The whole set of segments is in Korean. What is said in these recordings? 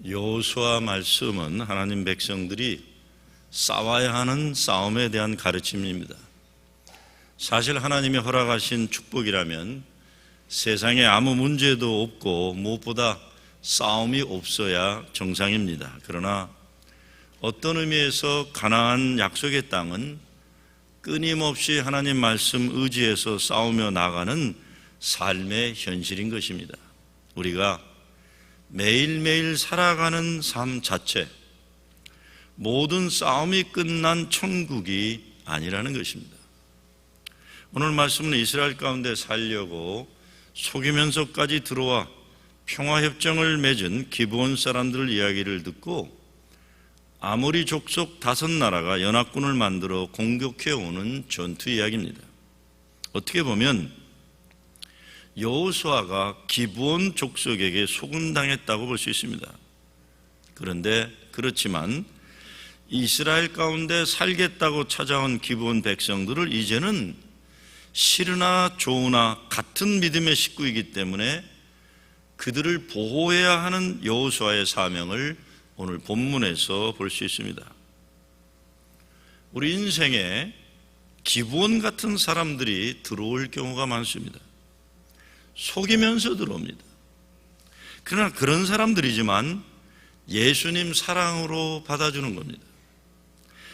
여호수아 말씀은 하나님 백성들이 싸워야 하는 싸움에 대한 가르침입니다. 사실 하나님이 허락하신 축복이라면 세상에 아무 문제도 없고 무엇보다 싸움이 없어야 정상입니다. 그러나 어떤 의미에서 가나안 약속의 땅은 끊임없이 하나님 말씀 의지해서 싸우며 나가는 삶의 현실인 것입니다. 우리가 매일매일 살아가는 삶 자체, 모든 싸움이 끝난 천국이 아니라는 것입니다. 오늘 말씀은 이스라엘 가운데 살려고 속이면서까지 들어와 평화협정을 맺은 기브온 사람들 이야기를 듣고 아모리 족속 5나라가 연합군을 만들어 공격해오는 전투 이야기입니다. 어떻게 보면 여호수아가 기브온 족속에게 속은당했다고 볼 수 있습니다. 그런데 그렇지만 이스라엘 가운데 살겠다고 찾아온 기브온 백성들을 이제는 싫으나 좋으나 같은 믿음의 식구이기 때문에 그들을 보호해야 하는 여호수아의 사명을 오늘 본문에서 볼 수 있습니다. 우리 인생에 기브온 같은 사람들이 들어올 경우가 많습니다. 속이면서 들어옵니다. 그러나 그런 사람들이지만 예수님 사랑으로 받아주는 겁니다.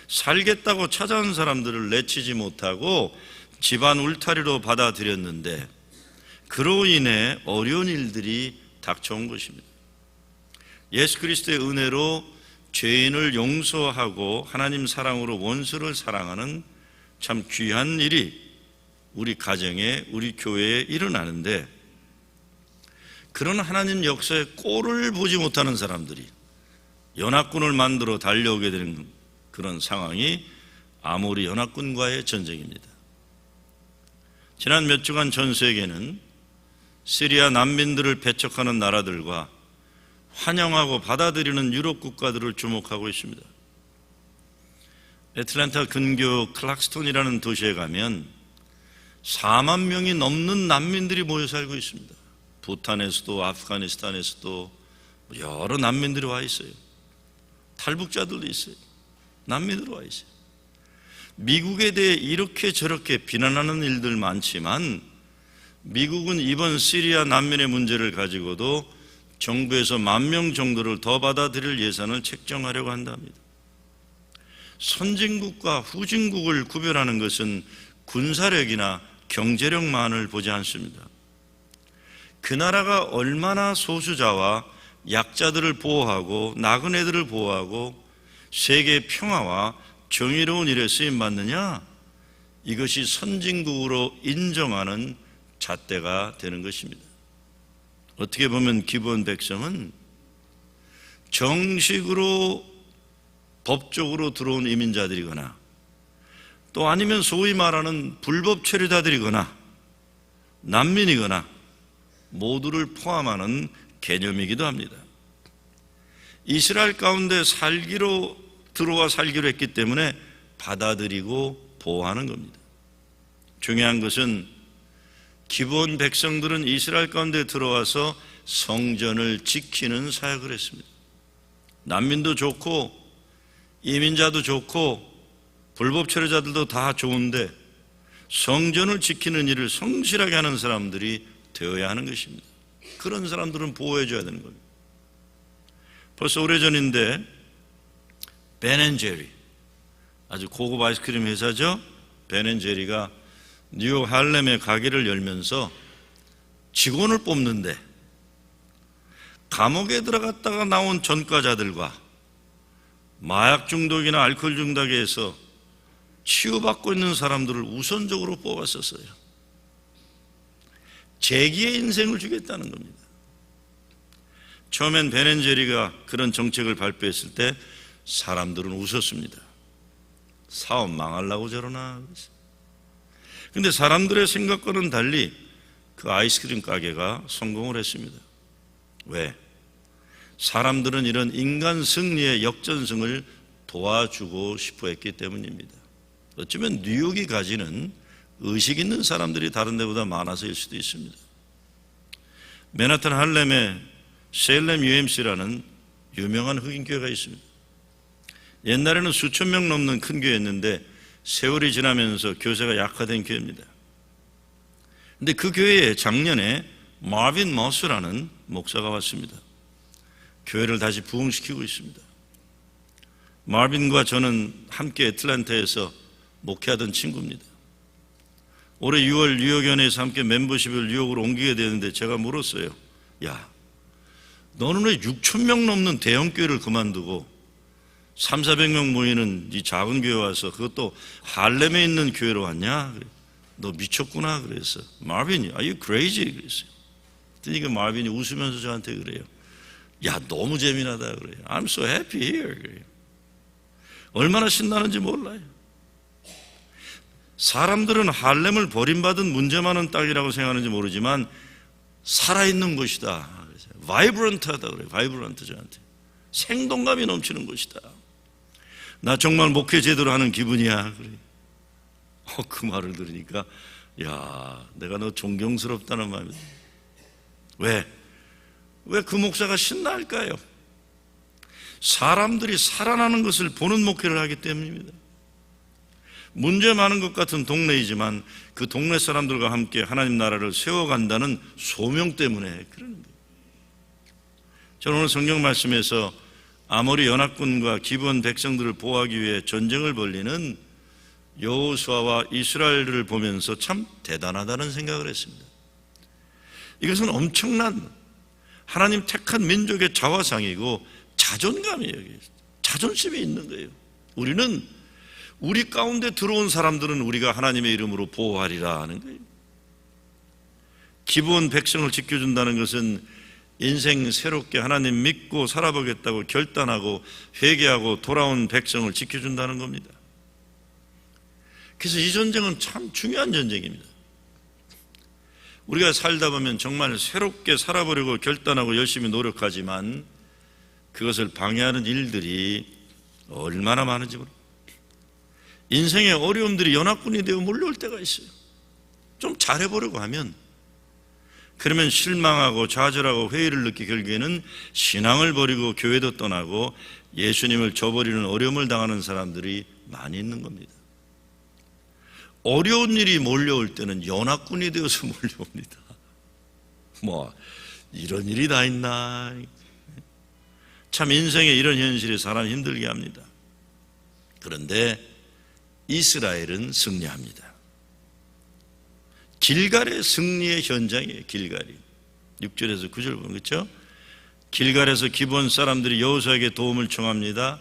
살겠다고 찾아온 사람들을 내치지 못하고 집안 울타리로 받아들였는데 그로 인해 어려운 일들이 닥쳐온 것입니다. 예수 그리스도의 은혜로 죄인을 용서하고 하나님 사랑으로 원수를 사랑하는 참 귀한 일이 우리 가정에, 우리 교회에 일어나는데 그런 하나님 역사의 꼴을 보지 못하는 사람들이 연합군을 만들어 달려오게 되는 그런 상황이 아모리 연합군과의 전쟁입니다. 지난 몇 주간 전 세계는 시리아 난민들을 배척하는 나라들과 환영하고 받아들이는 유럽 국가들을 주목하고 있습니다. 애틀랜타 근교 클락스톤이라는 도시에 가면 4만 명이 넘는 난민들이 모여 살고 있습니다. 부탄에서도 아프가니스탄에서도 여러 난민들이 와 있어요. 탈북자들도 있어요. 난민으로 와 있어요. 미국에 대해 이렇게 저렇게 비난하는 일들 많지만 미국은 이번 시리아 난민의 문제를 가지고도 정부에서 10,000명 정도를 더 받아들일 예산을 책정하려고 한답니다. 선진국과 후진국을 구별하는 것은 군사력이나 경제력만을 보지 않습니다. 그 나라가 얼마나 소수자와 약자들을 보호하고 나그네들을 보호하고 세계 평화와 정의로운 일에 쓰임받느냐, 이것이 선진국으로 인정하는 잣대가 되는 것입니다. 어떻게 보면 기브온 백성은 정식으로 법적으로 들어온 이민자들이거나 또 아니면 소위 말하는 불법 체류자들이거나 난민이거나 모두를 포함하는 개념이기도 합니다. 이스라엘 가운데 들어와 살기로 했기 때문에 받아들이고 보호하는 겁니다. 중요한 것은 기브온 백성들은 이스라엘 가운데 들어와서 성전을 지키는 사역을 했습니다. 난민도 좋고 이민자도 좋고 불법 체류자들도 다 좋은데 성전을 지키는 일을 성실하게 하는 사람들이 되어야 하는 것입니다. 그런 사람들은 보호해 줘야 되는 겁니다. 벌써 오래전인데 벤앤제리, 아주 고급 아이스크림 회사죠. 벤앤제리가 뉴욕 할렘에 가게를 열면서 직원을 뽑는데 감옥에 들어갔다가 나온 전과자들과 마약 중독이나 알코올 중독에서 치유받고 있는 사람들을 우선적으로 뽑았었어요. 재기의 인생을 주겠다는 겁니다. 처음엔 벤앤제리가 그런 정책을 발표했을 때 사람들은 웃었습니다. 사업 망하려고 저러나. 그런데 사람들의 생각과는 달리 그 아이스크림 가게가 성공을 했습니다. 왜? 사람들은 이런 인간 승리의 역전승을 도와주고 싶어 했기 때문입니다. 어쩌면 뉴욕이 가지는 의식 있는 사람들이 다른 데보다 많아서일 수도 있습니다. 맨하탄 할렘의 셀렘 UMC라는 유명한 흑인 교회가 있습니다. 옛날에는 수천 명 넘는 큰 교회였는데 세월이 지나면서 교세가 약화된 교회입니다. 근데 그 교회에 작년에 마빈 머스라는 목사가 왔습니다. 교회를 다시 부흥시키고 있습니다. 마빈과 저는 함께 애틀랜타에서 목회하던 친구입니다. 올해 6월 뉴욕연회에서 함께 멤버십을 뉴욕으로 옮기게 되는데 제가 물었어요. 야, 너는 왜 6천 명 넘는 대형 교회를 그만두고 300~400명 모이는 이 작은 교회 와서 그것도 할렘에 있는 교회로 왔냐? 너 미쳤구나. 그래서 마빈이 Are you crazy? 그랬어요. 그러니까 마빈이 웃으면서 저한테 그래요. 야, 너무 재미나다. 그래요. I'm so happy here. 그래요. 얼마나 신나는지 몰라요. 사람들은 할렘을 버림받은 문제 많은 땅이라고 생각하는지 모르지만 살아있는 곳이다. 바이브런트하다 그래요. 바이브런트 저한테. 생동감이 넘치는 곳이다. 나 정말 목회 제대로 하는 기분이야. 그래. 그 말을 들으니까 야, 내가 너 존경스럽다는 마음이. 왜 그 목사가 신날까요? 사람들이 살아나는 것을 보는 목회를 하기 때문입니다. 문제 많은 것 같은 동네이지만 그 동네 사람들과 함께 하나님 나라를 세워간다는 소명 때문에 그러는 거예요. 저는 오늘 성경 말씀에서 아모리 연합군과 기브온 백성들을 보호하기 위해 전쟁을 벌리는 여호수아와 이스라엘을 보면서 참 대단하다는 생각을 했습니다. 이것은 엄청난 하나님 택한 민족의 자화상이고 자존감이에요. 자존심이 있는 거예요. 우리는 우리 가운데 들어온 사람들은 우리가 하나님의 이름으로 보호하리라 하는 거예요. 기브온 백성을 지켜준다는 것은 인생 새롭게 하나님 믿고 살아보겠다고 결단하고 회개하고 돌아온 백성을 지켜준다는 겁니다. 그래서 이 전쟁은 참 중요한 전쟁입니다. 우리가 살다 보면 정말 새롭게 살아보려고 결단하고 열심히 노력하지만 그것을 방해하는 일들이 얼마나 많은지 모릅니다. 인생의 어려움들이 연합군이 되어 몰려올 때가 있어요. 좀 잘해보려고 하면 그러면 실망하고 좌절하고 회의를 느끼 결국에는 신앙을 버리고 교회도 떠나고 예수님을 저버리는 어려움을 당하는 사람들이 많이 있는 겁니다. 어려운 일이 몰려올 때는 연합군이 되어서 몰려옵니다. 이런 일이 다 있나. 참 인생에 이런 현실이 사람 힘들게 합니다. 그런데 이스라엘은 승리합니다. 길갈의 승리의 현장이에요. 길갈이 6절에서 9절 보면 그렇죠? 길갈에서 기브온 사람들이 여호수아에게 도움을 청합니다.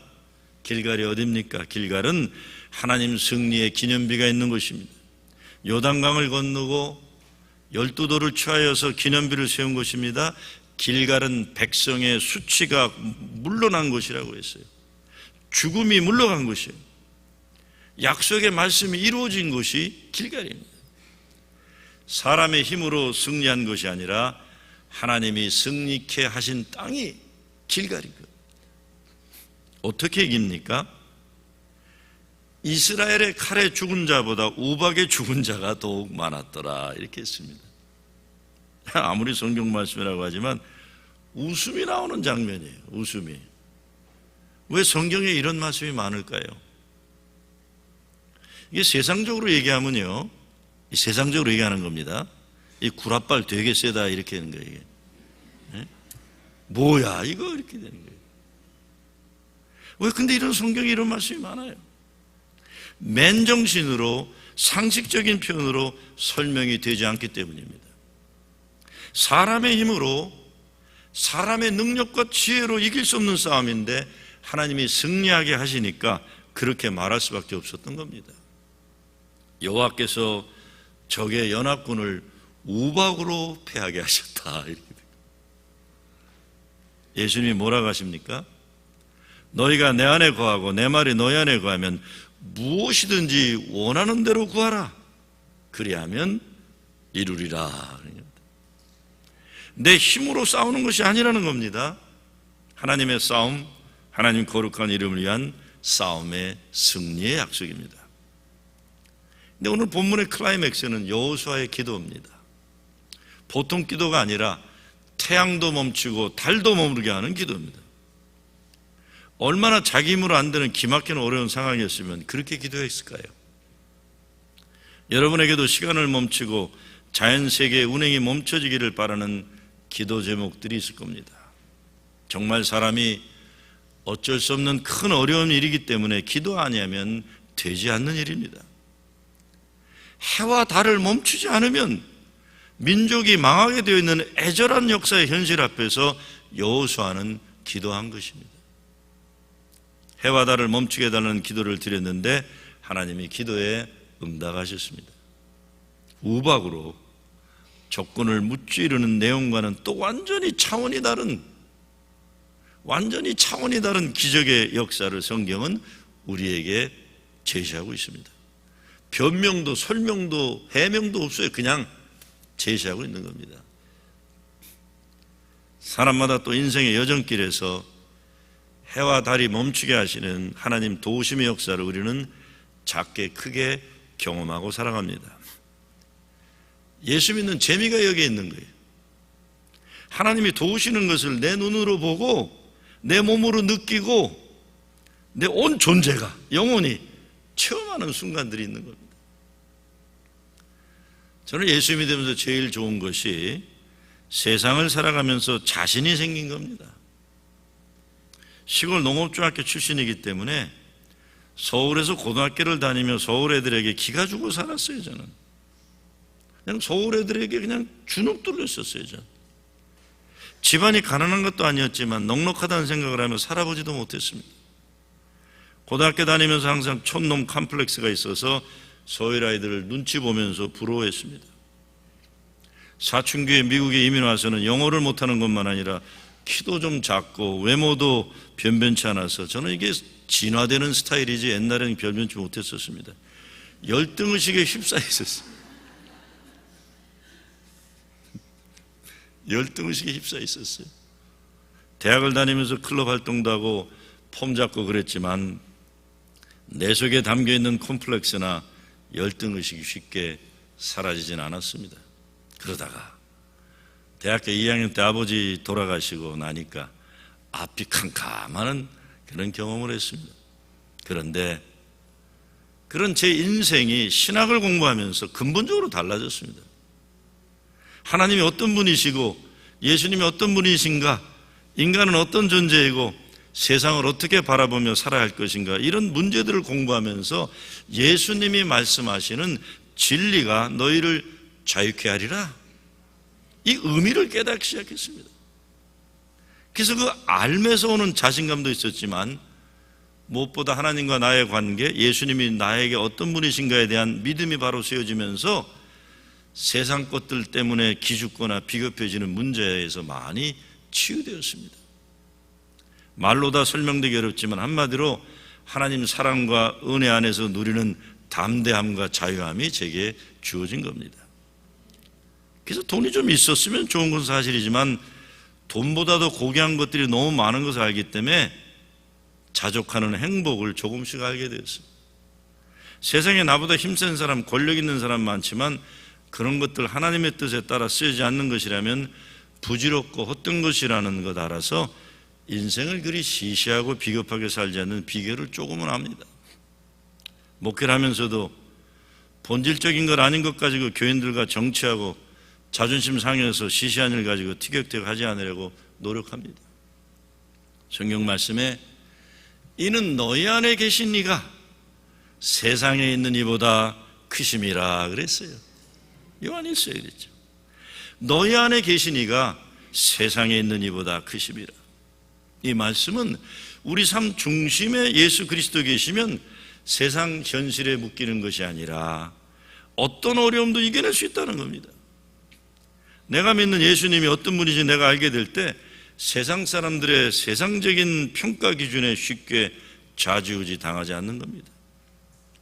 길갈이 어디입니까? 길갈은 하나님 승리의 기념비가 있는 곳입니다. 요단강을 건너고 12도를 취하여서 기념비를 세운 곳입니다. 길갈은 백성의 수치가 물러난 곳이라고 했어요. 죽음이 물러간 곳이에요. 약속의 말씀이 이루어진 곳이 길갈입니다. 사람의 힘으로 승리한 것이 아니라 하나님이 승리케 하신 땅이 길갈이고, 어떻게 이깁니까? 이스라엘의 칼에 죽은 자보다 우박에 죽은 자가 더욱 많았더라 이렇게 했습니다. 아무리 성경 말씀이라고 하지만 웃음이 나오는 장면이에요. 웃음이. 왜 성경에 이런 말씀이 많을까요? 이게 세상적으로 얘기하면요, 세상적으로 얘기하는 겁니다. 이 구라빨 되게 세다 이렇게 하는 거예요. 이게. 네? 뭐야 이거 이렇게 되는 거예요. 왜 근데 이런 성경에 이런 말씀이 많아요? 맨정신으로 상식적인 표현으로 설명이 되지 않기 때문입니다. 사람의 힘으로 사람의 능력과 지혜로 이길 수 없는 싸움인데 하나님이 승리하게 하시니까 그렇게 말할 수밖에 없었던 겁니다. 여호와께서 적의 연합군을 우박으로 패하게 하셨다 이렇게. 예수님이 뭐라고 하십니까? 너희가 내 안에 거하고 내 말이 너희 안에 거하면 무엇이든지 원하는 대로 구하라. 그리하면 이루리라. 내 힘으로 싸우는 것이 아니라는 겁니다. 하나님의 싸움, 하나님 거룩한 이름을 위한 싸움의 승리의 약속입니다. 근데 오늘 본문의 클라이맥스는 여호수아의 기도입니다. 보통 기도가 아니라 태양도 멈추고 달도 머무르게 하는 기도입니다. 얼마나 자기 힘으로 안 되는 기막히는 어려운 상황이었으면 그렇게 기도했을까요? 여러분에게도 시간을 멈추고 자연세계의 운행이 멈춰지기를 바라는 기도 제목들이 있을 겁니다. 정말 사람이 어쩔 수 없는 큰 어려운 일이기 때문에 기도 안 하면 되지 않는 일입니다. 해와 달을 멈추지 않으면 민족이 망하게 되어 있는 애절한 역사의 현실 앞에서 여호수아는 기도한 것입니다. 해와 달을 멈추게 해달라는 기도를 드렸는데 하나님이 기도에 응답하셨습니다. 우박으로 적군을 무찌르는 내용과는 또 완전히 차원이 다른 기적의 역사를 성경은 우리에게 제시하고 있습니다. 변명도 설명도 해명도 없어요. 그냥 제시하고 있는 겁니다. 사람마다 또 인생의 여정길에서 해와 달이 멈추게 하시는 하나님 도우심의 역사를 우리는 작게 크게 경험하고 살아갑니다. 예수 믿는 재미가 여기에 있는 거예요. 하나님이 도우시는 것을 내 눈으로 보고 내 몸으로 느끼고 내 온 존재가 영원히 체험하는 순간들이 있는 겁니다. 저는 예수 믿으면서 제일 좋은 것이 세상을 살아가면서 자신이 생긴 겁니다. 시골 농업중학교 출신이기 때문에 서울에서 고등학교를 다니며 서울 애들에게 기가 주고 살았어요. 저는 그냥 서울 애들에게 그냥 주눅 들렸었어요. 저는 집안이 가난한 것도 아니었지만 넉넉하다는 생각을 하며 살아보지도 못했습니다. 고등학교 다니면서 항상 촌놈 컴플렉스가 있어서 서울 아이들을 눈치 보면서 부러워했습니다. 사춘기에 미국에 이민 와서는 영어를 못하는 것만 아니라 키도 좀 작고 외모도 변변치 않아서 저는 이게 진화되는 스타일이지 옛날에는 변변치 못했었습니다. 열등의식에 휩싸여 있었어요. 열등의식에 휩싸여 있었어요. 대학을 다니면서 클럽 활동도 하고 폼 잡고 그랬지만 내 속에 담겨있는 콤플렉스나 열등의식이 쉽게 사라지진 않았습니다. 그러다가 대학교 2학년 때 아버지 돌아가시고 나니까 앞이 캄캄하는 그런 경험을 했습니다. 그런데 그런 제 인생이 신학을 공부하면서 근본적으로 달라졌습니다. 하나님이 어떤 분이시고 예수님이 어떤 분이신가, 인간은 어떤 존재이고 세상을 어떻게 바라보며 살아야 할 것인가, 이런 문제들을 공부하면서 예수님이 말씀하시는 진리가 너희를 자유케 하리라, 이 의미를 깨닫기 시작했습니다. 그래서 그 알면서 오는 자신감도 있었지만 무엇보다 하나님과 나의 관계, 예수님이 나에게 어떤 분이신가에 대한 믿음이 바로 세워지면서 세상 것들 때문에 기죽거나 비겁해지는 문제에서 많이 치유되었습니다. 말로 다 설명되기 어렵지만 한마디로 하나님 사랑과 은혜 안에서 누리는 담대함과 자유함이 제게 주어진 겁니다. 그래서 돈이 좀 있었으면 좋은 건 사실이지만 돈보다도 고귀한 것들이 너무 많은 것을 알기 때문에 자족하는 행복을 조금씩 알게 되었어요. 세상에 나보다 힘센 사람, 권력 있는 사람 많지만 그런 것들 하나님의 뜻에 따라 쓰여지지 않는 것이라면 부질없고 헛된 것이라는 것 알아서 인생을 그리 시시하고 비겁하게 살지 않는 비결을 조금은 압니다. 목회를 하면서도 본질적인 것 아닌 것 가지고 교인들과 정치하고 자존심 상해서 시시한 일 가지고 티격태격하지 않으려고 노력합니다. 성경 말씀에 이는 너희 안에 계신 이가 세상에 있는 이보다 크심이라 그랬어요. 요한일서에 그랬죠. 너희 안에 계신 이가 세상에 있는 이보다 크심이라. 이 말씀은 우리 삶 중심에 예수 그리스도 계시면 세상 현실에 묶이는 것이 아니라 어떤 어려움도 이겨낼 수 있다는 겁니다. 내가 믿는 예수님이 어떤 분인지 내가 알게 될 때 세상 사람들의 세상적인 평가 기준에 쉽게 좌지우지 당하지 않는 겁니다.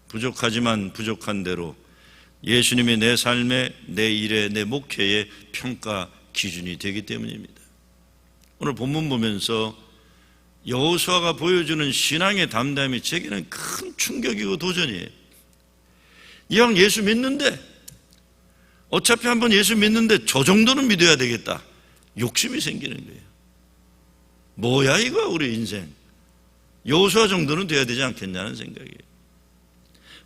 부족하지만 부족한 대로 예수님이 내 삶에, 내 일에, 내 목회의 평가 기준이 되기 때문입니다. 오늘 본문 보면서 여호수아가 보여주는 신앙의 담대함이 제게는 큰 충격이고 도전이에요. 이왕 예수 믿는데, 어차피 한번 예수 믿는데 저 정도는 믿어야 되겠다, 욕심이 생기는 거예요. 뭐야 이거 우리 인생, 여호수아 정도는 돼야 되지 않겠냐는 생각이에요.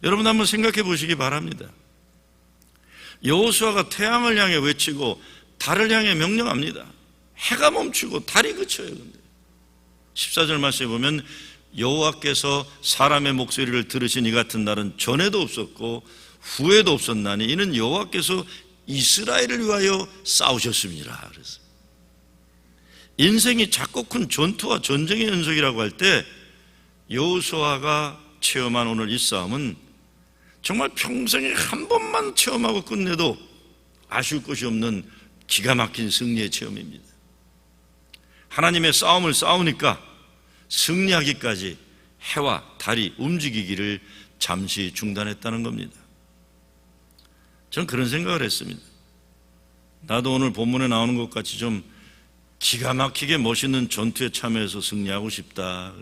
여러분 한번 생각해 보시기 바랍니다. 여호수아가 태양을 향해 외치고 달을 향해 명령합니다. 해가 멈추고 달이 그쳐요. 근데 14절 말씀에 보면 여호와께서 사람의 목소리를 들으신 이 같은 날은 전에도 없었고 후에도 없었나니 이는 여호와께서 이스라엘을 위하여 싸우셨습니다. 그래서 인생이 작고 큰 전투와 전쟁의 연속이라고 할 때 여호수아가 체험한 오늘 이 싸움은 정말 평생에 한 번만 체험하고 끝내도 아쉬울 것이 없는 기가 막힌 승리의 체험입니다. 하나님의 싸움을 싸우니까 승리하기까지 해와 달이 움직이기를 잠시 중단했다는 겁니다. 전 그런 생각을 했습니다. 나도 오늘 본문에 나오는 것 같이 좀 기가 막히게 멋있는 전투에 참여해서 승리하고 싶다.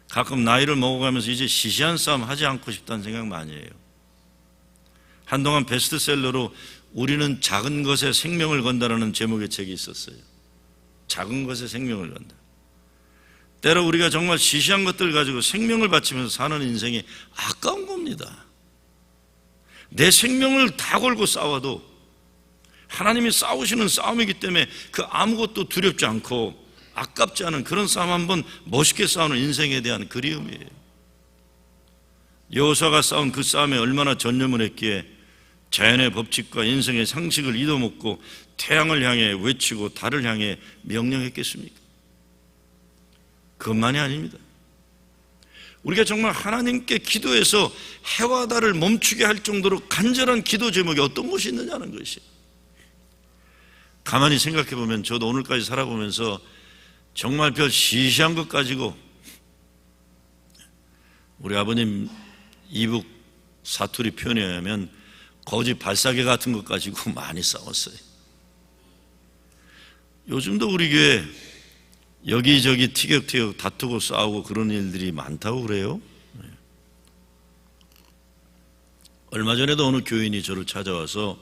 가끔 나이를 먹어가면서 이제 시시한 싸움 하지 않고 싶다는 생각 많이 해요. 한동안 베스트셀러로 우리는 작은 것에 생명을 건다라는 제목의 책이 있었어요. 작은 것에 생명을 건다. 때로 우리가 정말 시시한 것들 가지고 생명을 바치면서 사는 인생이 아까운 겁니다. 내 생명을 다 걸고 싸워도 하나님이 싸우시는 싸움이기 때문에 그 아무것도 두렵지 않고 아깝지 않은 그런 싸움 한번 멋있게 싸우는 인생에 대한 그리움이에요. 여호수아가 싸운 그 싸움에 얼마나 전념을 했기에 자연의 법칙과 인생의 상식을 잊어먹고 태양을 향해 외치고 달을 향해 명령했겠습니까? 그것만이 아닙니다. 우리가 정말 하나님께 기도해서 해와 달을 멈추게 할 정도로 간절한 기도 제목이 어떤 것이 있느냐는 것이에요. 가만히 생각해 보면 저도 오늘까지 살아보면서 정말 별 시시한 것 가지고 우리 아버님 이북 사투리 표현에 의하면 거지 발사계 같은 것 가지고 많이 싸웠어요. 요즘도 우리 교회 여기저기 티격태격 다투고 싸우고 그런 일들이 많다고 그래요. 얼마 전에도 어느 교인이 저를 찾아와서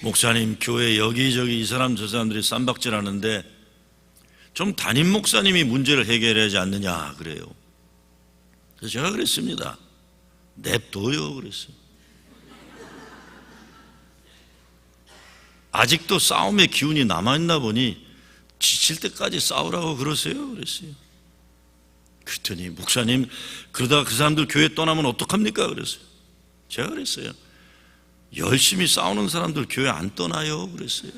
목사님, 교회 여기저기 이 사람 저 사람들이 쌈박질하는데 좀 담임 목사님이 문제를 해결하지 않느냐 그래요. 그래서 제가 그랬습니다. 냅둬요 그랬어요. 아직도 싸움의 기운이 남아있나 보니 지칠 때까지 싸우라고 그러세요 그랬어요. 그랬더니 목사님 그러다가 그 사람들 교회 떠나면 어떡합니까 그랬어요. 제가 그랬어요. 열심히 싸우는 사람들 교회 안 떠나요 그랬어요.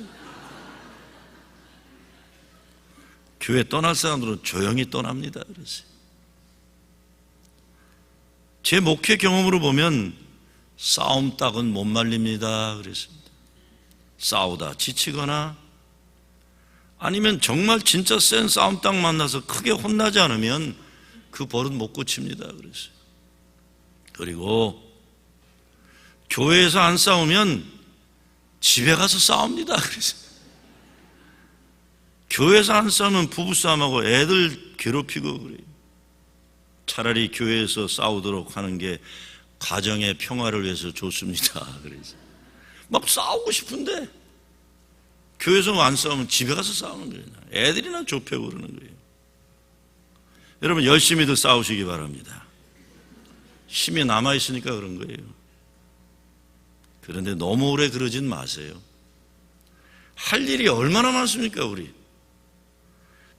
교회 떠날 사람들은 조용히 떠납니다 그랬어요. 제 목회 경험으로 보면 싸움 딱은 못 말립니다 그랬습니다. 싸우다 지치거나 아니면 정말 진짜 센 싸움 딱 만나서 크게 혼나지 않으면 그 버릇 못 고칩니다 그랬어요. 그리고 교회에서 안 싸우면 집에 가서 싸웁니다 그랬어요. 교회에서 안 싸우면 부부싸움하고 애들 괴롭히고 그래요. 차라리 교회에서 싸우도록 하는 게 가정의 평화를 위해서 좋습니다 그래서 막 싸우고 싶은데 교회에서 안 싸우면 집에 가서 싸우는 거예요. 애들이나 좁혀고 그러는 거예요. 여러분 열심히들 싸우시기 바랍니다. 힘이 남아있으니까 그런 거예요. 그런데 너무 오래 그러진 마세요. 할 일이 얼마나 많습니까 우리.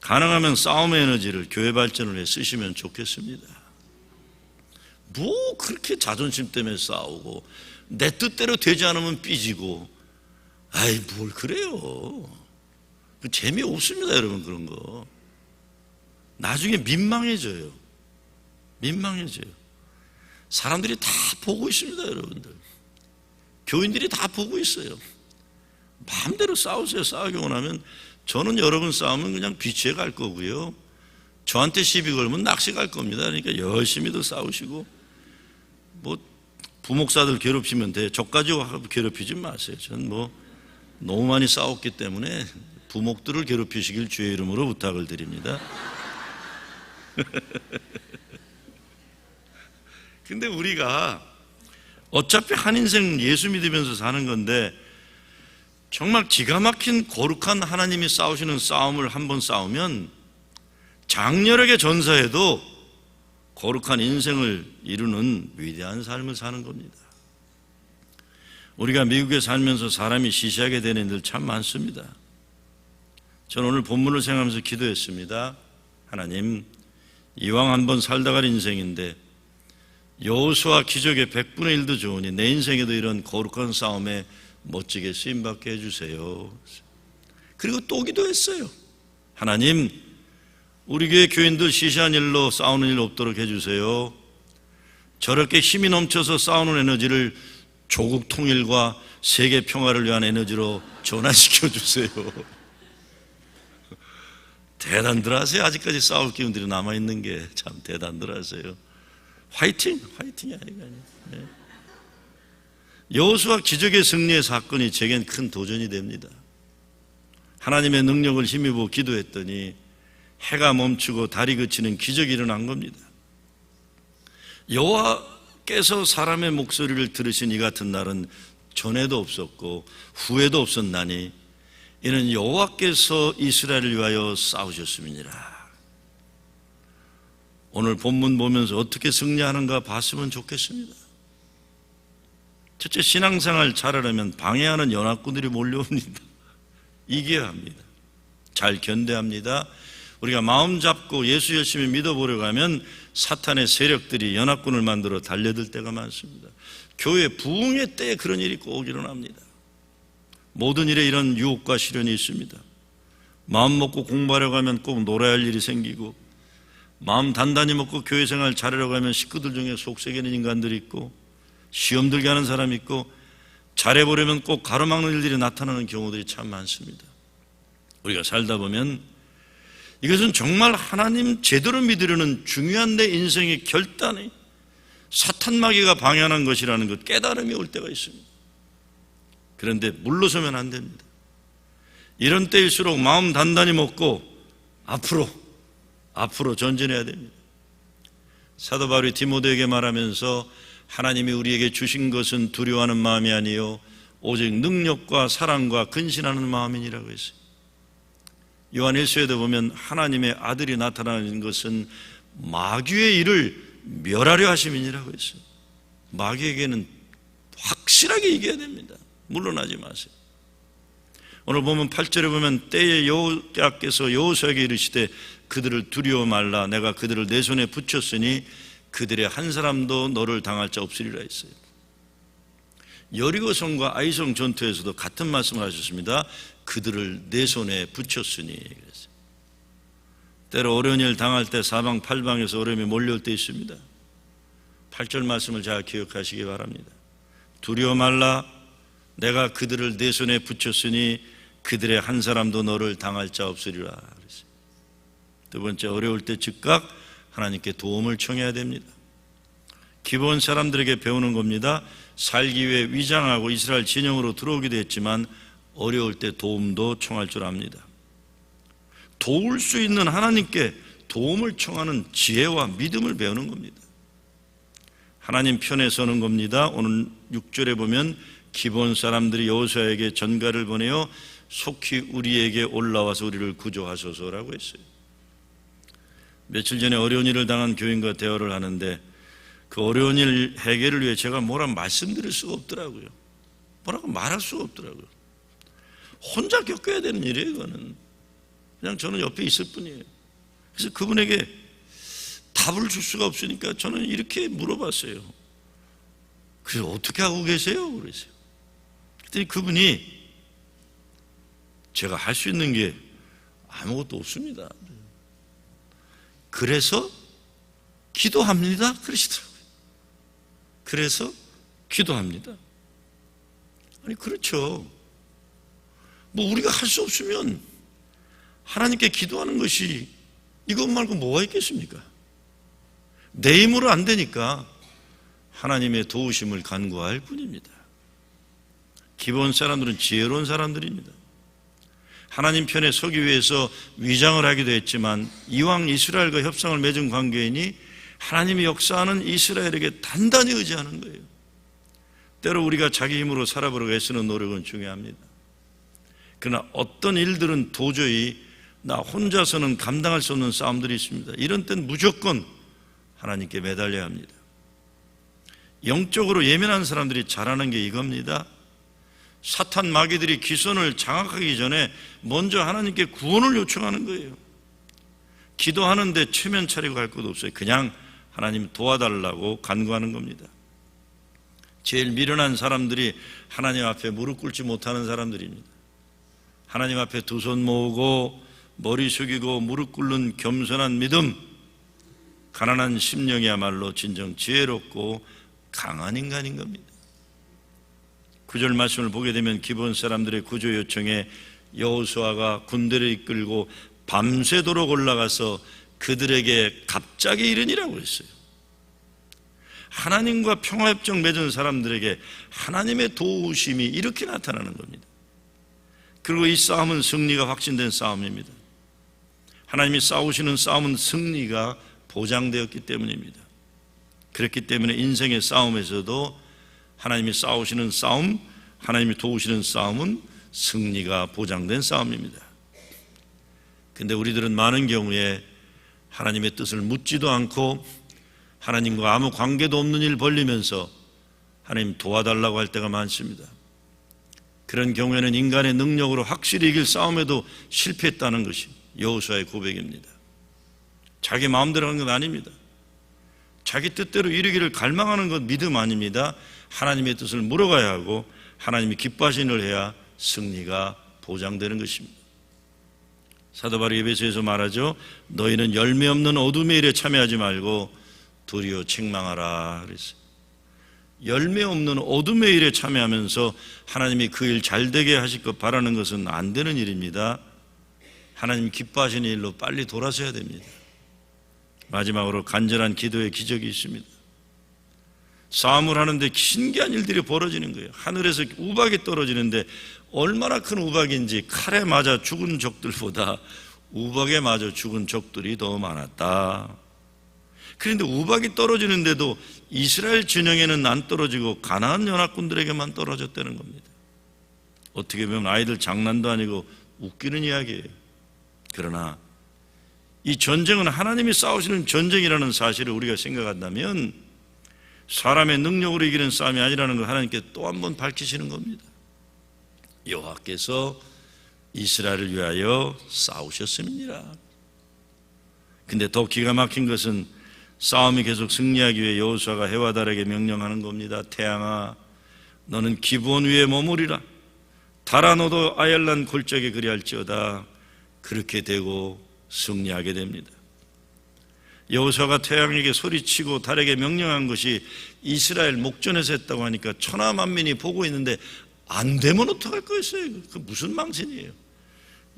가능하면 싸움의 에너지를 교회 발전을 위해 쓰시면 좋겠습니다. 뭐 그렇게 자존심 때문에 싸우고 내 뜻대로 되지 않으면 삐지고 아이 뭘 그래요. 재미없습니다 여러분. 그런 거 나중에 민망해져요. 사람들이 다 보고 있습니다 여러분들. 교인들이 다 보고 있어요. 마음대로 싸우세요. 싸우기 원하면. 저는 여러분 싸우면 그냥 비치에 갈 거고요. 저한테 시비 걸면 낚시 갈 겁니다. 그러니까 열심히도 싸우시고 뭐 부목사들 괴롭히면 돼. 저까지 괴롭히지 마세요. 전 뭐 너무 많이 싸웠기 때문에 부목들을 괴롭히시길 주의 이름으로 부탁을 드립니다. 근데 우리가 어차피 한 인생 예수 믿으면서 사는 건데 정말 기가 막힌 거룩한 하나님이 싸우시는 싸움을 한번 싸우면 장렬하게 전사해도 거룩한 인생을 이루는 위대한 삶을 사는 겁니다. 우리가 미국에 살면서 사람이 시시하게 되는 일들 참 많습니다. 저는 오늘 본문을 생각하면서 기도했습니다. 하나님, 이왕 한번 살다 갈 인생인데 여호수아 기적의 100분의 1도 좋으니 내 인생에도 이런 거룩한 싸움에 멋지게 쓰임받게 해주세요. 그리고 또 기도했어요. 하나님, 우리 교회 교인들 시시한 일로 싸우는 일 없도록 해주세요. 저렇게 힘이 넘쳐서 싸우는 에너지를 조국 통일과 세계 평화를 위한 에너지로 전환시켜 주세요. 대단들 하세요. 아직까지 싸울 기운들이 남아있는 게 참 대단들 하세요. 화이팅! 화이팅이 아니에요. 네. 여호수아 기적의 승리의 사건이 제겐 큰 도전이 됩니다. 하나님의 능력을 힘입어 기도했더니 해가 멈추고 달이 그치는 기적이 일어난 겁니다. 여호와께서 사람의 목소리를 들으신 이 같은 날은 전에도 없었고 후에도 없었나니 이는 여호와께서 이스라엘을 위하여 싸우셨음이니라. 오늘 본문 보면서 어떻게 승리하는가 봤으면 좋겠습니다. 첫째, 신앙생활 잘하려면 방해하는 연합군들이 몰려옵니다. 이겨야 합니다. 잘 견뎌야 합니다. 우리가 마음 잡고 예수 열심히 믿어보려고 하면 사탄의 세력들이 연합군을 만들어 달려들 때가 많습니다. 교회 부흥의 때에 그런 일이 꼭 일어납니다. 모든 일에 이런 유혹과 시련이 있습니다. 마음 먹고 공부하려고 하면 꼭 놀아야 할 일이 생기고, 마음 단단히 먹고 교회 생활 잘하려고 하면 식구들 중에 속썩이는 인간들이 있고, 시험 들게 하는 사람이 있고, 잘해보려면 꼭 가로막는 일들이 나타나는 경우들이 참 많습니다. 우리가 살다 보면 이것은 정말 하나님 제대로 믿으려는 중요한 내 인생의 결단이 사탄 마귀가 방해하는 것이라는 것 깨달음이 올 때가 있습니다. 그런데 물러서면 안 됩니다. 이런 때일수록 마음 단단히 먹고 앞으로 전진해야 됩니다. 사도 바울이 디모데에게 말하면서 하나님이 우리에게 주신 것은 두려워하는 마음이 아니요 오직 능력과 사랑과 근신하는 마음이니라고 했어요. 요한 1서에도 보면 하나님의 아들이 나타나는 것은 마귀의 일을 멸하려 하심이니라고 했어요. 마귀에게는 확실하게 이겨야 됩니다. 물러나지 마세요. 오늘 보면 8절에 보면 때에 여호와께서 여호수아에게 이르시되 그들을 두려워 말라. 내가 그들을 내 손에 붙였으니 그들의 한 사람도 너를 당할 자 없으리라 했어요. 여리고성과 아이성 전투에서도 같은 말씀을 하셨습니다. 그들을 내 손에 붙였으니 그랬어요. 때로 어려운 일 당할 때 사방팔방에서 어려움이 몰려올 때 있습니다. 8절 말씀을 잘 기억하시기 바랍니다. 두려워 말라. 내가 그들을 내 손에 붙였으니 그들의 한 사람도 너를 당할 자 없으리라 그랬어요. 두 번째, 어려울 때 즉각 하나님께 도움을 청해야 됩니다. 기본 사람들에게 배우는 겁니다. 살기 위해 위장하고 이스라엘 진영으로 들어오기도 했지만 어려울 때 도움도 청할 줄 압니다. 도울 수 있는 하나님께 도움을 청하는 지혜와 믿음을 배우는 겁니다. 하나님 편에 서는 겁니다. 오늘 6절에 보면 기본 사람들이 여호수아에게 전가를 보내어 속히 우리에게 올라와서 우리를 구조하소서라고 했어요. 며칠 전에 어려운 일을 당한 교인과 대화를 하는데 그 어려운 일 해결을 위해 제가 뭐라 말씀드릴 수가 없더라고요. 뭐라고 말할 수가 없더라고요. 혼자 겪어야 되는 일이에요. 이거는 그냥 저는 옆에 있을 뿐이에요. 그래서 그분에게 답을 줄 수가 없으니까 저는 이렇게 물어봤어요. 그래서 어떻게 하고 계세요? 그랬어요. 그랬더니 그분이 제가 할 수 있는 게 아무것도 없습니다. 그래서 기도합니다. 그러시더라고요. 그래서 기도합니다. 아니 그렇죠. 뭐 우리가 할 수 없으면 하나님께 기도하는 것이 이것 말고 뭐가 있겠습니까? 내 힘으로 안 되니까 하나님의 도우심을 간구할 뿐입니다. 기본 사람들은 지혜로운 사람들입니다. 하나님 편에 서기 위해서 위장을 하기도 했지만 이왕 이스라엘과 협상을 맺은 관계이니 하나님이 역사하는 이스라엘에게 단단히 의지하는 거예요. 때로 우리가 자기 힘으로 살아보려고 애쓰는 노력은 중요합니다. 그러나 어떤 일들은 도저히 나 혼자서는 감당할 수 없는 싸움들이 있습니다. 이런 때는 무조건 하나님께 매달려야 합니다. 영적으로 예민한 사람들이 잘하는 게 이겁니다. 사탄 마귀들이 기선을 장악하기 전에 먼저 하나님께 구원을 요청하는 거예요. 기도하는데 체면 차리고 할 것도 없어요. 그냥 하나님 도와달라고 간구하는 겁니다. 제일 미련한 사람들이 하나님 앞에 무릎 꿇지 못하는 사람들입니다. 하나님 앞에 두 손 모으고 머리 숙이고 무릎 꿇는 겸손한 믿음, 가난한 심령이야말로 진정 지혜롭고 강한 인간인 겁니다. 9절 말씀을 보게 되면 기브온 사람들의 구조 요청에 여호수아가 군대를 이끌고 밤새도록 올라가서 그들에게 갑자기 이르니라고 했어요. 하나님과 평화협정 맺은 사람들에게 하나님의 도우심이 이렇게 나타나는 겁니다. 그리고 이 싸움은 승리가 확신된 싸움입니다. 하나님이 싸우시는 싸움은 승리가 보장되었기 때문입니다. 그렇기 때문에 인생의 싸움에서도 하나님이 싸우시는 싸움, 하나님이 도우시는 싸움은 승리가 보장된 싸움입니다. 근데 우리들은 많은 경우에 하나님의 뜻을 묻지도 않고 하나님과 아무 관계도 없는 일 벌리면서 하나님 도와달라고 할 때가 많습니다. 그런 경우에는 인간의 능력으로 확실히 이길 싸움에도 실패했다는 것이 여호수아의 고백입니다. 자기 마음대로 하는 건 아닙니다. 자기 뜻대로 이루기를 갈망하는 것 믿음 아닙니다. 하나님의 뜻을 물어가야 하고 하나님이 기뻐하시는 일을 해야 승리가 보장되는 것입니다. 사도 바울이 에베소에서 말하죠. 너희는 열매 없는 어둠의 일에 참여하지 말고 도리어 책망하라 그랬어요. 열매 없는 어둠의 일에 참여하면서 하나님이 그 일 잘되게 하실 것 바라는 것은 안 되는 일입니다. 하나님 기뻐하시는 일로 빨리 돌아서야 됩니다. 마지막으로 간절한 기도의 기적이 있습니다. 싸움을 하는데 신기한 일들이 벌어지는 거예요. 하늘에서 우박이 떨어지는데 얼마나 큰 우박인지 칼에 맞아 죽은 적들보다 우박에 맞아 죽은 적들이 더 많았다. 그런데 우박이 떨어지는데도 이스라엘 진영에는 안 떨어지고 가나안 연합군들에게만 떨어졌다는 겁니다. 어떻게 보면 아이들 장난도 아니고 웃기는 이야기예요. 그러나 이 전쟁은 하나님이 싸우시는 전쟁이라는 사실을 우리가 생각한다면 사람의 능력으로 이기는 싸움이 아니라는 걸 하나님께 또 한 번 밝히시는 겁니다. 여호와께서 이스라엘을 위하여 싸우셨습니다. 근데 더 기가 막힌 것은 싸움이 계속 승리하기 위해 여호수아가 해와 달에게 명령하는 겁니다. 태양아 너는 기브온 위에 머무리라. 달아 너도 아얄란 골짜기에 그리할지어다. 그렇게 되고 승리하게 됩니다. 여호수아가 태양에게 소리치고 달에게 명령한 것이 이스라엘 목전에서 했다고 하니까 천하 만민이 보고 있는데 안 되면 어떡할 거였어요? 그 무슨 망신이에요?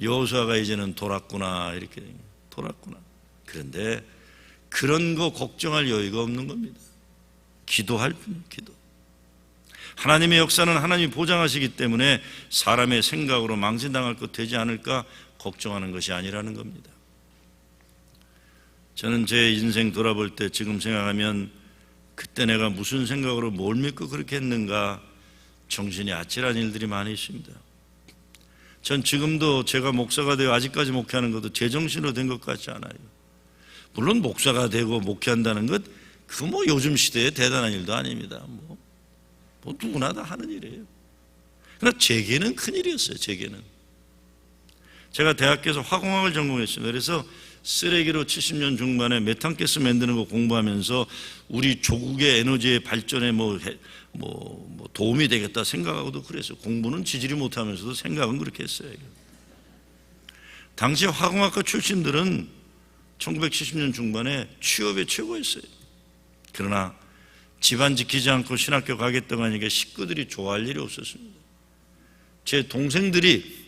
여호수아가 이제는 돌았구나 이렇게 돌았구나. 그런데 그런 거 걱정할 여유가 없는 겁니다. 기도할 뿐이에요. 기도. 하나님의 역사는 하나님이 보장하시기 때문에 사람의 생각으로 망신당할 것 되지 않을까 걱정하는 것이 아니라는 겁니다. 저는 제 인생 돌아볼 때 지금 생각하면 그때 내가 무슨 생각으로 뭘 믿고 그렇게 했는가 정신이 아찔한 일들이 많이 있습니다. 전 지금도 제가 목사가 되어 아직까지 목회하는 것도 제정신으로 된 것 같지 않아요. 물론 목사가 되고 목회한다는 것 그 뭐 요즘 시대에 대단한 일도 아닙니다. 뭐 누구나 다 하는 일이에요. 그러나 제게는 큰일이었어요. 제게는 제가 대학교에서 화공학을 전공했습니다. 그래서 쓰레기로 70년 중반에 메탄가스 만드는 거 공부하면서 우리 조국의 에너지의 발전에 뭐 도움이 되겠다 생각하고도 그랬어요. 공부는 지지리 못하면서도 생각은 그렇게 했어요. 당시 화공학과 출신들은 1970년 중반에 취업에 최고였어요. 그러나 집안 지키지 않고 신학교 가겠다고 하니까 식구들이 좋아할 일이 없었습니다. 제 동생들이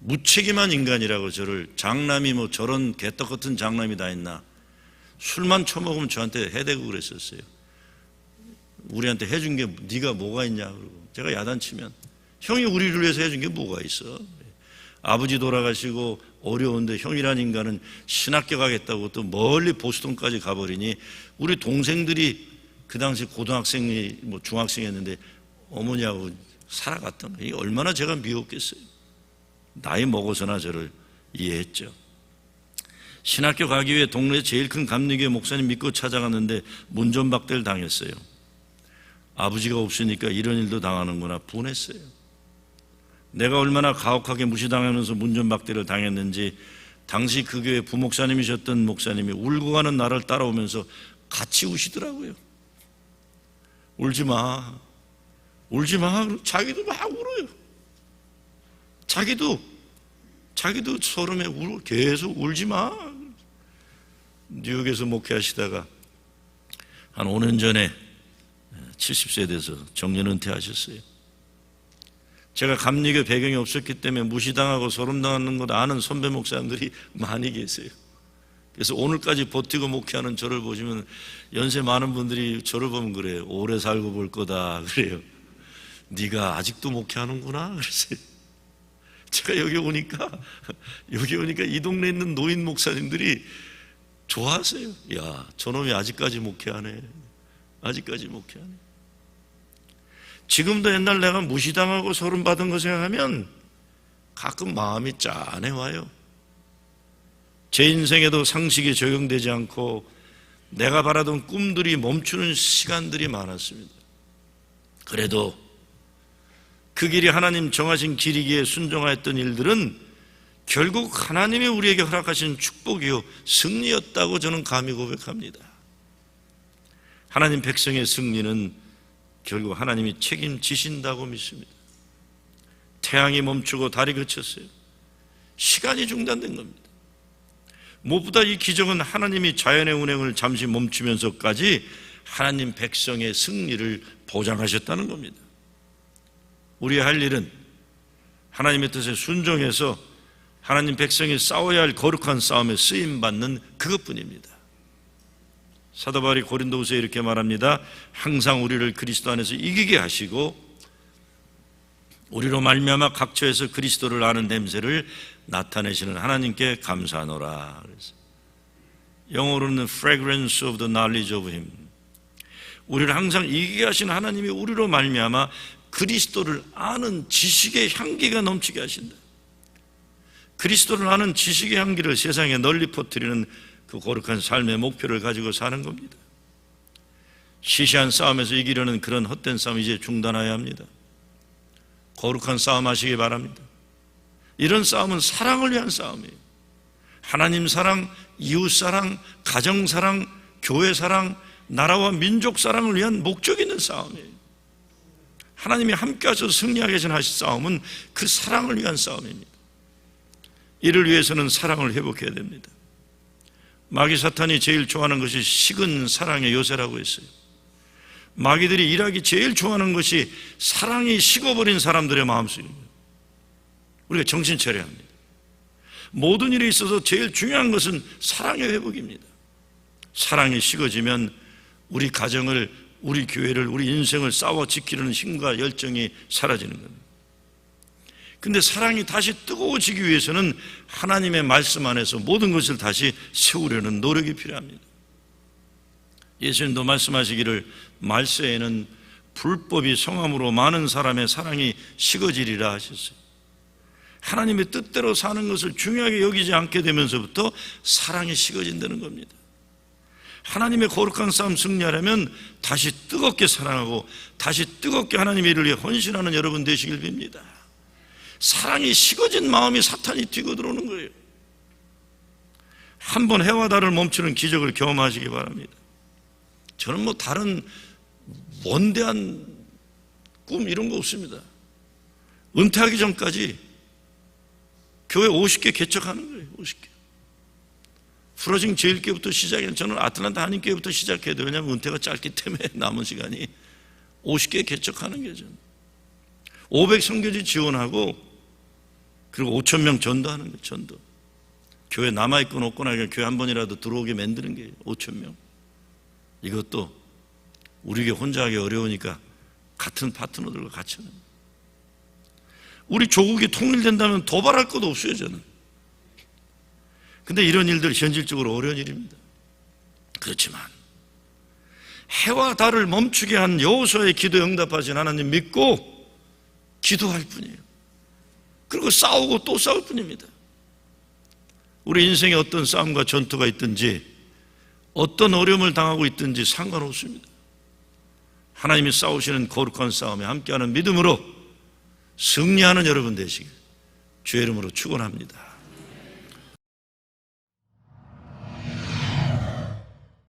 무책임한 인간이라고 저를 장남이 뭐 저런 개떡 같은 장남이 다 있나 술만 처먹으면 저한테 해대고 그랬었어요. 우리한테 해준 게 네가 뭐가 있냐 그러고 제가 야단치면 형이 우리를 위해서 해준 게 뭐가 있어. 아버지 돌아가시고 어려운데 형이란 인간은 신학교 가겠다고 또 멀리 보스턴까지 가버리니 우리 동생들이 그 당시 고등학생이 뭐 중학생이었는데 어머니하고 살아갔던 거예요. 얼마나 제가 미웠겠어요. 나이 먹어서나 저를 이해했죠. 신학교 가기 위해 동네 제일 큰 감리교회 목사님 믿고 찾아갔는데 문전박대를 당했어요. 아버지가 없으니까 이런 일도 당하는구나 분했어요. 내가 얼마나 가혹하게 무시당하면서 문전박대를 당했는지 당시 그 교회 부목사님이셨던 목사님이 울고 가는 나를 따라오면서 같이 우시더라고요. 울지 마. 울지 마. 자기도 막 울어요. 자기도 소름에 계속 울지 마. 뉴욕에서 목회하시다가 한 5년 전에 70세 돼서 정년 은퇴하셨어요. 제가 감리교 배경이 없었기 때문에 무시당하고 소름당하는 것 아는 선배 목사님들이 많이 계세요. 그래서 오늘까지 버티고 목회하는 저를 보시면 연세 많은 분들이 저를 보면 그래요. 오래 살고 볼 거다 그래요. 네가 아직도 목회하는구나 그랬어요. 제가 여기 오니까 이 동네에 있는 노인 목사님들이 좋아하세요. 야, 저놈이 아직까지 목회하네. 아직까지 목회하네. 지금도 옛날 내가 무시당하고 소름받은 거 생각하면 가끔 마음이 짠해와요. 제 인생에도 상식이 적용되지 않고 내가 바라던 꿈들이 멈추는 시간들이 많았습니다. 그래도 그 길이 하나님 정하신 길이기에 순종하였던 일들은 결국 하나님이 우리에게 허락하신 축복이요 승리였다고 저는 감히 고백합니다. 하나님 백성의 승리는 결국 하나님이 책임지신다고 믿습니다. 태양이 멈추고 달이 그쳤어요. 시간이 중단된 겁니다. 무엇보다 이 기적은 하나님이 자연의 운행을 잠시 멈추면서까지 하나님 백성의 승리를 보장하셨다는 겁니다. 우리의 할 일은 하나님의 뜻에 순종해서 하나님 백성이 싸워야 할 거룩한 싸움에 쓰임받는 그것뿐입니다. 사도 바울이 고린도후서에 이렇게 말합니다. 항상 우리를 그리스도 안에서 이기게 하시고 우리로 말미암아 각처에서 그리스도를 아는 냄새를 나타내시는 하나님께 감사하노라. 영어로는 fragrance of the knowledge of Him. 우리를 항상 이기게 하신 하나님이 우리로 말미암아 그리스도를 아는 지식의 향기가 넘치게 하신다. 그리스도를 아는 지식의 향기를 세상에 널리 퍼뜨리는 그 거룩한 삶의 목표를 가지고 사는 겁니다. 시시한 싸움에서 이기려는 그런 헛된 싸움 이제 중단해야 합니다. 거룩한 싸움 하시기 바랍니다. 이런 싸움은 사랑을 위한 싸움이에요. 하나님 사랑, 이웃 사랑, 가정 사랑, 교회 사랑, 나라와 민족 사랑을 위한 목적이 있는 싸움이에요. 하나님이 함께 하셔서 승리하게 하신 싸움은 그 사랑을 위한 싸움입니다. 이를 위해서는 사랑을 회복해야 됩니다. 마귀 사탄이 제일 좋아하는 것이 식은 사랑의 요새라고 했어요. 마귀들이 일하기 제일 좋아하는 것이 사랑이 식어버린 사람들의 마음속입니다. 우리가 정신 차려야 합니다. 모든 일에 있어서 제일 중요한 것은 사랑의 회복입니다. 사랑이 식어지면 우리 가정을, 우리 교회를, 우리 인생을 싸워 지키려는 힘과 열정이 사라지는 겁니다. 근데 사랑이 다시 뜨거워지기 위해서는 하나님의 말씀 안에서 모든 것을 다시 세우려는 노력이 필요합니다. 예수님도 말씀하시기를 말세에는 불법이 성함으로 많은 사람의 사랑이 식어지리라 하셨어요. 하나님의 뜻대로 사는 것을 중요하게 여기지 않게 되면서부터 사랑이 식어진다는 겁니다. 하나님의 거룩한 싸움 승리하려면 다시 뜨겁게 사랑하고 다시 뜨겁게 하나님의 일을 위해 헌신하는 여러분 되시길 빕니다. 사랑이 식어진 마음이 사탄이 뛰고 들어오는 거예요. 한번 해와 달을 멈추는 기적을 경험하시기 바랍니다. 저는 다른 원대한 꿈 이런 거 없습니다. 은퇴하기 전까지 교회 50개 개척하는 거예요. 50개. 프로징 제1교회부터 시작해요. 저는 아틀란타 한인교회부터 시작해야 돼요. 왜냐하면 은퇴가 짧기 때문에 남은 시간이 50개 개척하는 게 저는 500 선교지 지원하고 그리고 5,000명 전도하는 거예요. 전도. 교회 남아있거나 없거나 교회 한 번이라도 들어오게 만드는 게 5,000명. 이것도 우리에게 혼자 하기 어려우니까 같은 파트너들과 같이 하는 거예요. 우리 조국이 통일된다면 도발할 것도 없어요. 저는. 근데 이런 일들 현실적으로 어려운 일입니다. 그렇지만 해와 달을 멈추게 한 여호수아의 기도에 응답하신 하나님 믿고 기도할 뿐이에요. 그리고 싸우고 또 싸울 뿐입니다. 우리 인생에 어떤 싸움과 전투가 있든지 어떤 어려움을 당하고 있든지 상관없습니다. 하나님이 싸우시는 거룩한 싸움에 함께하는 믿음으로 승리하는 여러분 되시길 주의 이름으로 축원합니다.